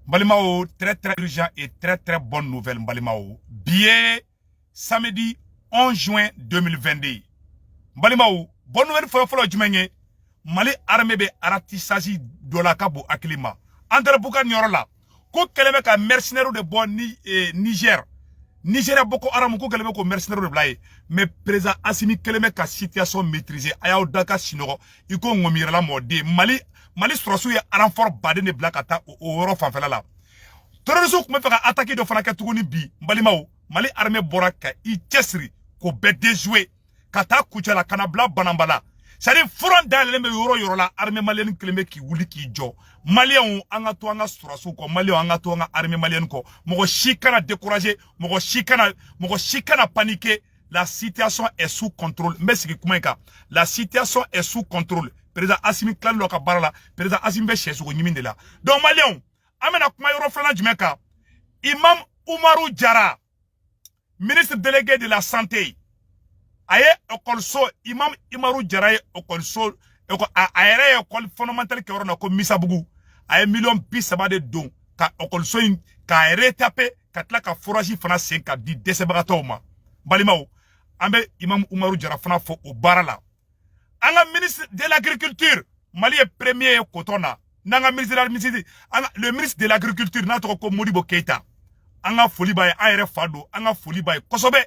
Balimao, très très urgent et très très bonne nouvelle, Balimao. Bien, samedi 11 juin 2022. Balimao, bonne nouvelle follow Jumenye. Mali armée be aratissage de la Kabo Akilima. Andra Bouka Nyorola. Ko keleme ka mercenaire de bon Niger. Nigeria boko aramu ko keleme ko mercenaire de blaye. Mais président Assimi keleme ka situation maîtrisée. Aya Daka Sinogo. Iko ngomira la mode. Mali surasu ye renfort baden de blakata o woro fanfela la. Terrorisme kuma feka attaquer de fanaka tuguni bi Balimao. Mali armée boraka I chesri ko be déjouer. Kata kuchala kanabla banambala. C'est-à-dire, front d'aller me yoro la armée malienne keleme ki wuli ki jo. Malien anga to anga surasu ko malien anga to anga armée malienne ko. Mogo shikana découragé, mogo shikana paniqué. La situation est sous contrôle. Mais c'est comment la situation est sous contrôle. Président Assimi clan loka barala, président Assimi be chesu ko nyiminde la. Donc malien, amena kuma yoro flana jumeka. Imam Umaru Jara, ministre délégué de la santé. Aye okolso imam Imaru Jaraye okolso aere okol fondamental ke orona ko misabugu aye million bisaba de don ka okolso ka aere tapé ka tla ka forage fana sen ka di desebagato ma Balimao ambe imam Umaru Jara fana fo o barala anga ministre de l'agriculture Mali est premier kotona nanga ministre le ministre de l'agriculture na to ko Modibo Keita anga foli baye aere fado anga foli baye kosobe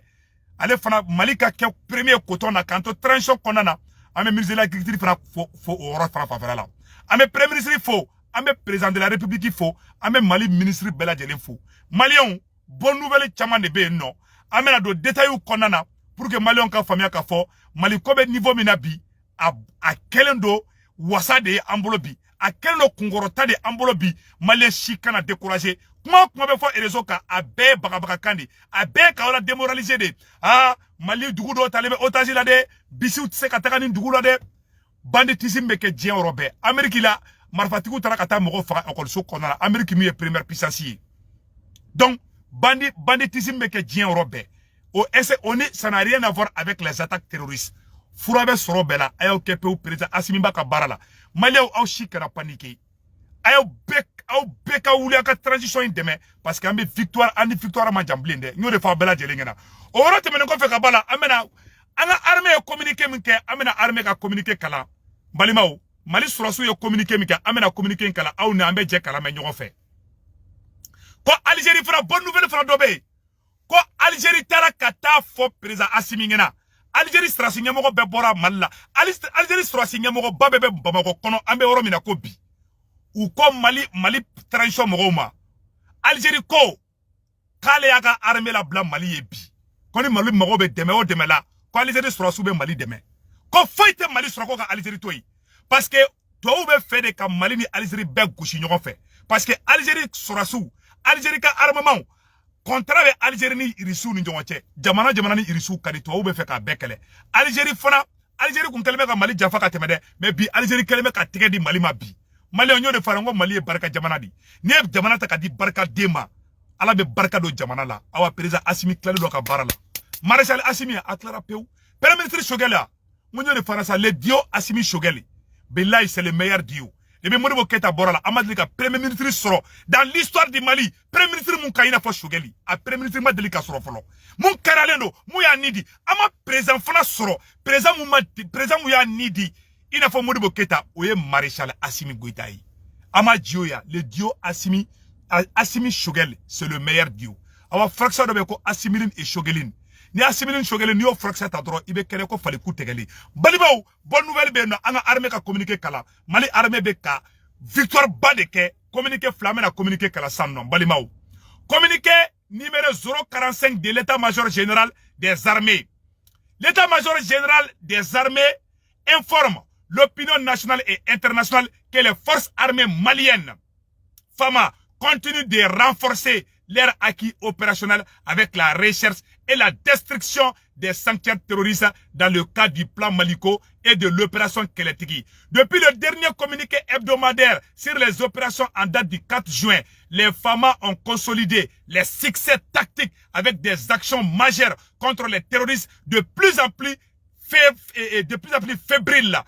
ale fana Malika ke premier coton na kanto transition konana ame ministre de l'agriculture fana fo ora fana fa la ame premier ministre fo ame président de la république fo ame Mali ministre bela jelen fo Malion bonne nouvelle chama de be no ame na do détail konana pour que Malion ka famia ka fo Mali ko be niveau minabi a kelendo wasade ambolobi a kelendo kungorota de ambolobi Mali shikana décourager kuma be fo réseau ka abe baka kandi abe ka wala démoraliser de Mali dugu do talebe otage la de bisu tse ka taka ni dugu la de banditisme be ke dien europe Amérique la marfatiku tara kata mogo fa okol so konala Amérique mi est première puissance donc banditisme be ke dien europe ça n'a rien à voir avec les attaques terroristes furabe sorobela ayo kepe ou président Assimi Baka barala Mali au shikara paniqué ayo beka wuli aka transition in deme parce que ambe victoire ma jamblinde nyo de fa bela jelengena oro te menko fe ka bala amena anga armée communiquer minke amena armée ka communiquer kala Balimao Mali surasu yo communiquer minke amena communiquer kala aw ne ambe je kala me nyo fe ko Algérie fera bonne nouvelle fera dobe ko Algérie tara kata fo président Assimi ngena Algérie surasu nyamo be bora malla Algérie surasu nyamo babbe bamako kono ambe oro mina ko bi ou comme Mali transition mogoma Algérie ko kale yaga armée la blanc Mali yebi koni Mali mogo be deme o deme la ko Algérie surasu be Mali deme ko foite Mali surako ka Algérie toyi parce que to be fait de ka Mali ni Algérie be gouchi ñogo fait parce que Algérie surasu Algérie ka armement contrat be Algérie ni irisu ni jongoche jamana ni irisu kadi to be fait ka bekele Algérie fana Algérie kun keleme ka Mali jafa ka temede mais bi Algérie keleme ka tege di Mali ma bi Mali onyo de farango Mali e barka jamana di ni e jamana ta ka di barka dema ala be barka do jamana la awa président Assimi klali do ka barala maréchal Assimi atlara peu premier ministre Shogela monyo de faransa le dio Assimi Shogeli billahi c'est le meilleur dio et même Modibo Keita borala amadli ka premier ministre soro dans l'histoire du Mali premier ministre mun kayina fo Shogeli a premier ministre madli ka soro folo mun karalendo mu ya nidi ama président fana soro président mu ya nidi il a fait Modibo Keita oye maréchal Assimi Goïta yi ama dioya le dio Assimi Shogel c'est le meilleur dio awa fraction de ko Assimiline et Shogelin ni Assimiline Shogelin ni o fraction ta dro ibe kere ko fali ku tegeli Balimao bonne nouvelle be no anga armée ka communiquer kala Mali armée be ka victoire badeke communiquer flamme na communiquer kala sam non Balimao communiqué numéro 045 de l'état-major général des armées. L'état-major général des armées informe l'opinion nationale et internationale que les forces armées maliennes, FAMA, continuent de renforcer leur acquis opérationnel avec la recherche et la destruction des sanctuaires terroristes dans le cadre du plan Maliko et de l'opération Keletigi. Depuis le dernier communiqué hebdomadaire sur les opérations en date du 4 juin, les FAMA ont consolidé les succès tactiques avec des actions majeures contre les terroristes de plus en plus fébriles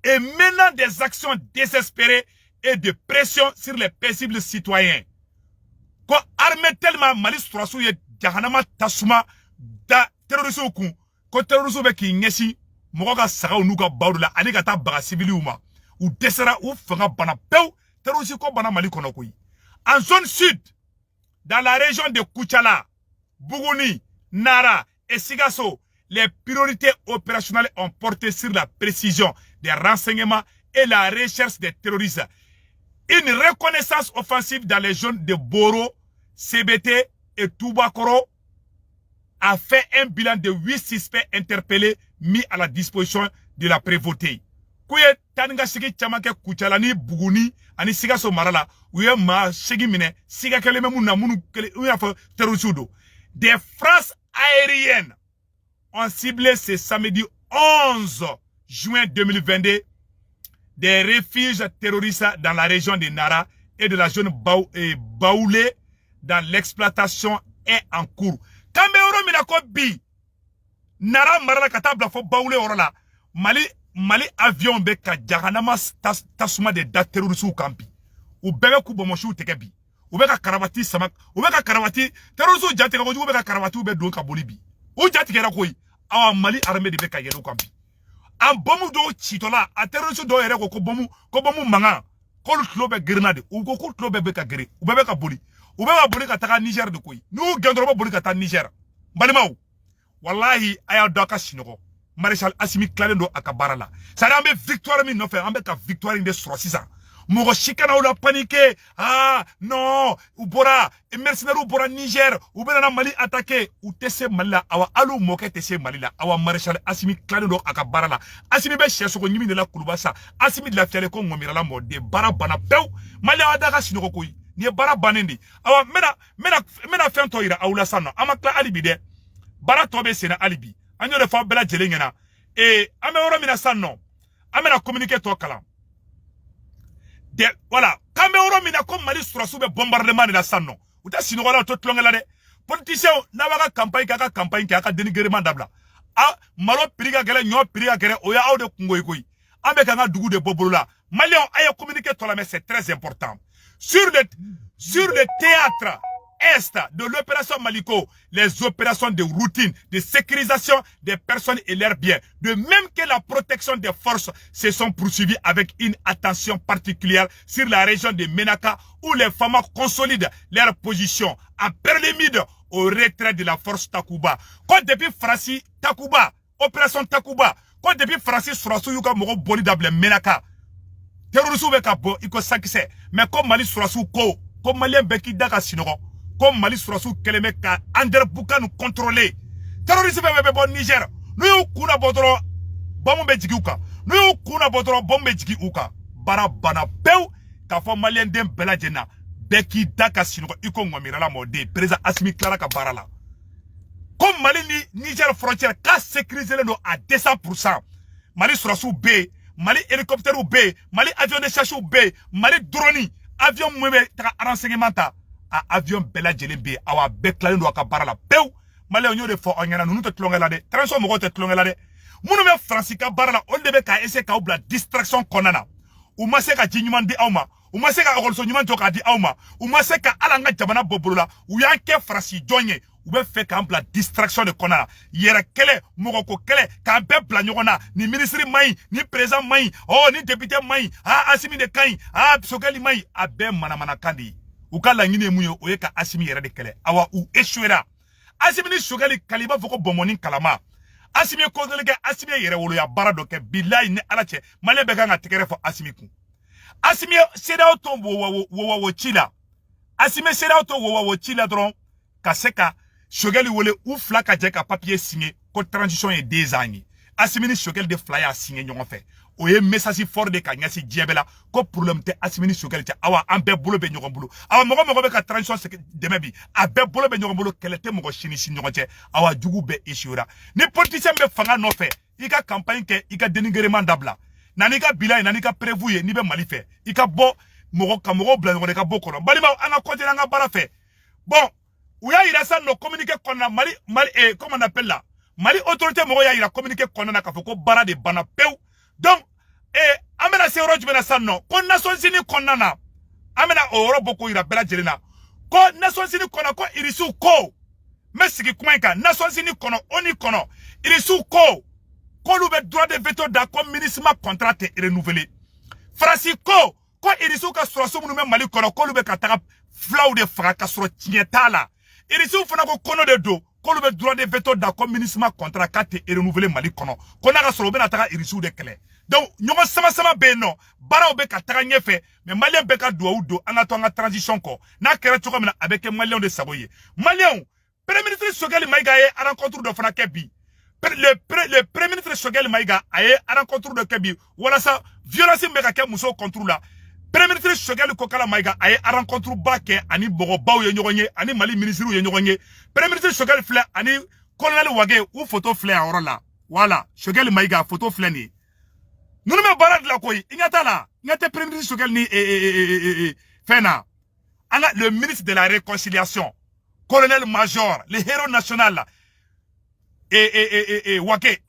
et menant des actions désespérées et de pression sur les paisibles citoyens. Ko armée tellement Mali surasu ye jahanama tasuma da terrorisme kun ko terrorisme be ki ngesi mogo ka saga unu ka bawdu la ani ka ta baga civiliu ma ou desera ou fanga bana pew terrorisme ko bana Mali kono koyi. En zone sud, dans la région de Koutiala, Bougouni, Nara et Sigasso, les priorités opérationnelles ont porté sur la précision des renseignements et la recherche des terroristes. Une reconnaissance offensive dans les zones de Boro, CBT et Toubakoro a fait un bilan de 8 suspects interpellés mis à la disposition de la prévôté. Kouye tanga sigi chamake Koutiala ni Bougouni ani Sigasso marala ouye ma sigi mine siga kele memu na munu kele ouya fa terrorisme. Des phrases aériennes ont ciblé ce samedi 11 juin 2022 des refuges terroristes dans la région de Nara et de la zone Baoulé dans l'exploitation est en cours. Kambeoro minako bi Nara marala katabla fo Baoulé orala Mali avion be ka jahanama tasuma de da terroristes kampi. U bebe ku bomoshu tekebi. U be ka karavati samak, u be ka karavati terroristes jate ka u be ka karavati u be don ka bolibi. U jate kera koyi awa Mali armée de be ka yelo kampi. An bomu do chitola a terroristes do yere ko bomu manga ko tlo be grenade u ko tlo be ka gere u be ka boli. U be ka boli ka taka Niger de koyi. Nu gendro be boli ka ta Niger. Balimaw wallahi aya doka sinogo. Maréchal Assimi Klalendo Akabarala. Ça a une victoire, mais non, fait un victoire de 6 ans. Mogo chikana ou la paniqué. Ah, non, ou bora, et mercenaires ou bora Niger, ou benana Mali attaqué, ou tese Malila, awa alou moke tese Malila, awa Maréchal Assimi Klalendo Akabarala. Assimi be cherche ko nyimi de la kulubasa. Assimi de la fiale ko ngomirala mode, bara bana pew, Mali adaka sinoko koyi. Ni bara banendi. Awa mena fin toira, aoula sana, amakla alibi de. Bara tobe sena alibi. Anyo de fa bela jelengena et amero mina sanno amena communiquer to kala de voilà kamero mina comme Mali surasu be bombardement na sanno uta sino wala to tlongela de politicien na waka campagne kaka dénigrement dabla a malo priga gele nyo priga gele oya awde kungoy koy ambe kanga dugu de bobolola Malion aye communiquer to la mais c'est très important sur le théâtre est de l'opération Maliko, les opérations de routine, de sécurisation des personnes et leurs biens, de même que la protection des forces se sont poursuivies avec une attention particulière sur la région de Menaka où les femmes consolident leur position en prélude au retrait de la force Takuba. Quand depuis Francis Takuba, opération Takuba, quand depuis Francis Surasu Yuka Moro Boli Dable Menaka, terrorisme beka bo iko sakise, mais comme Mali Surasu ko, comme Malien beki daka sinoro. Comme Mali Surasu Keleme ka Ander Bouka nous contrôler. Terrorisme bebe bon Niger. Nous kuna bodoro bombe jigi uka. Nous kuna bodoro bombe jigi uka. Bara bana peu ka fo Malien dem beladjena. Beki daka sino iko ngomirala mode. Président Assimi Klara ka barala. Comme Mali Niger frontière ka sécuriser le à 200%. Mali Surasu B, Mali hélicoptère B, Mali avion de chasse B, Mali drone, avion mwebe ta renseignement ta. Avion bela jelebe awa beklalen do akabara la pew male onyo de fo onyana nunu te tlongela de transo mo te tlongela de munu me francika barala on debe ka ese ka obla distraction konana ou ma se ka jinyuman di awma ou ma se ka ogolso nyuman to ka di awma ou ma se ka alanga jabana bobolola ou yanke franci jonye ou be fe ka obla distraction de konana yere kele mogoko kele ka be bla nyona ni ministre mai ni président mai oh ni député mai Assimi de kai Sokali mai abe mana kandi ukala ngine muyo oyeka Assimi yere de kele awa u eshuera Assimi ni Sokali kaliba foko bomoni kalama Assimi ko gelege Assimi yere wolo ya barado ke billahi ne alache malebe kanga tekere fo Assimi ku Assimi seda auto wo chila Assimi seda auto wo chila dron kaseka Sokali wole ou flaka jeka papier signé ko transition est 2 ans Assimi ni Sokali de flyer signé nyon fait oye message fort de kanyasi diabela ko problème te Assimi ni Sokali awa ambe bolo be nyogon bolo awa mogo be ka transition de mebi abe bolo be nyogon bolo kelete mogo chini nyogonche awa jugu be ishura ni politicien be fanga no fait ika campagne ke ika dénigrement dabla nani ka bilan nani ka prévu ni be Mali fait ika bo mogo ka mogo bla ngone ka boko no balima anga côté nga bara fait bon ouya ira ça no communiquer konna Mali comment on appelle là Mali autorité mogo ya ira communiquer konna na ka foko bara de bana pew donc amena se yɔrɔ jumɛn na sisan nɔ ko Nations Unies kɔnɔna na an bɛna o yɔrɔ bɔ k'o yira bɛɛ lajɛlen na ko Nations Unies kɔnɔ ko irisiw ko n bɛ sigi kuma in kan Nations Unies kɔnɔ ONU kɔnɔ irisiw ko k'olu bɛ droit de veto da ko MINUSMA contrat tɛ renouvelé Faransi ko irisiw ka sɔrɔsiw minnu bɛ Mali kɔnɔ k'olu bɛ ka taga filaw de faga ka sɔrɔ tiɲɛ t'a la irisiw fana ko kɔnɔ de don k'olu bɛ droit de veto da ko MINUSMA contrat k'a tɛ renouvelé Mali kɔnɔ ko n'a ka sɔrɔ u bɛna taga irisiw de kɛlɛ donc ɲɔgɔn sama bɛ yen nɔ baaraw bɛ ka taga ɲɛfɛ mais malien bɛ ka duwawu don an ka to an ka transition kɔ n'a kɛra cogo min na a bɛ kɛ malien de sago ye malien premier ministre Choguel Maïga ye rencontre dɔ fana kɛ bi le premier ministre Choguel Maïga a ye rencontre dɔ kɛ bi walasa violence bɛ ka kɛ musow contre la premier ministre Choguel Kokala Maïga a ye rencontre ba kɛ ani bɔgɔbaw ye ɲɔgɔn ye ani Mali ministre ye ɲɔgɔn ye premier ministre Choguel filɛ ani colonel Wage u photo filɛ a yɔrɔ la voilà Choguel Maïga photo filɛ nin nous me barrons de la koyi. Il y a là. Il y a premier ministre Choguel ni Fena. Le ministre de la réconciliation. Colonel-major. Le héros national là. Wake.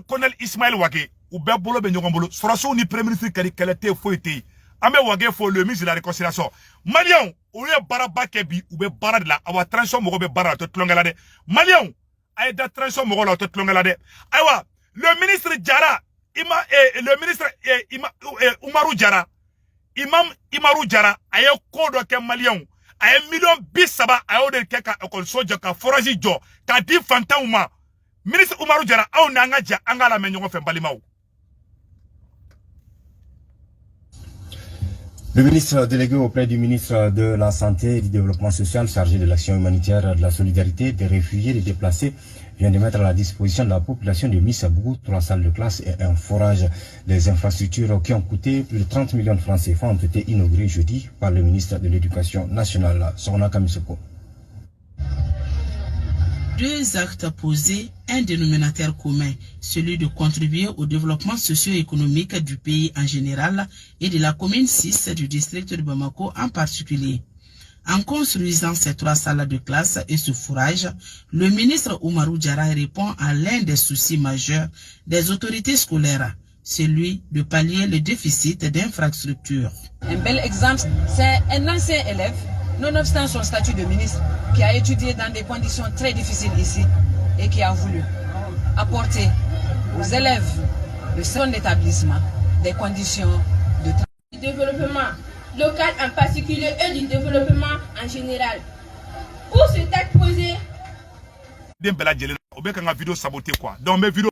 Colonel Ismaël Wake. Ou bien bolo ben yongambolo. Sorasou ni premier ministre qu'elle était fouetté. Ame Wake faut le ministre de la réconciliation. Malion. Ou ye baraba kebi. Ou bien barra de la. Awa transition moro be barra te tlongalade. Malion. Aye da transition moro la te tlongalade. Awa. Le ministre Diarra. Le ministre Umaru Diarra, Imam Umaru Diarra, a eu code de Malion, a un million bisaba, a eu de keka école soja, ka forage jo, ka di fantauma. Ministre Umaru Diarra, a un angaja, angala menyon fait balimao. Le ministre délégué auprès du ministre de la Santé et du Développement social, chargé de l'action humanitaire, de la solidarité, des réfugiés et des déplacés, vient de mettre à la disposition de la population de Missabougou 3 salles de classe et un forage. Les infrastructures qui ont coûté plus de 30 millions de francs CFA ont été inaugurées jeudi par le ministre de l'Éducation nationale, Sorna Kamisoko. 2 actes posés, un dénominateur commun, celui de contribuer au développement socio-économique du pays en général et de la commune 6 du district de Bamako en particulier. En construisant ces 3 salles de classe et ce fourrage, le ministre Umaru Diarra répond à l'un des soucis majeurs des autorités scolaires, celui de pallier le déficit d'infrastructures. Un bel exemple, c'est un ancien élève, nonobstant son statut de ministre, qui a étudié dans des conditions très difficiles ici et qui a voulu apporter aux élèves de son établissement des conditions de travail. Du développement local en particulier et du développement en général. Pour ce texte posé, vidéo saboté quoi. Dans mes vidéos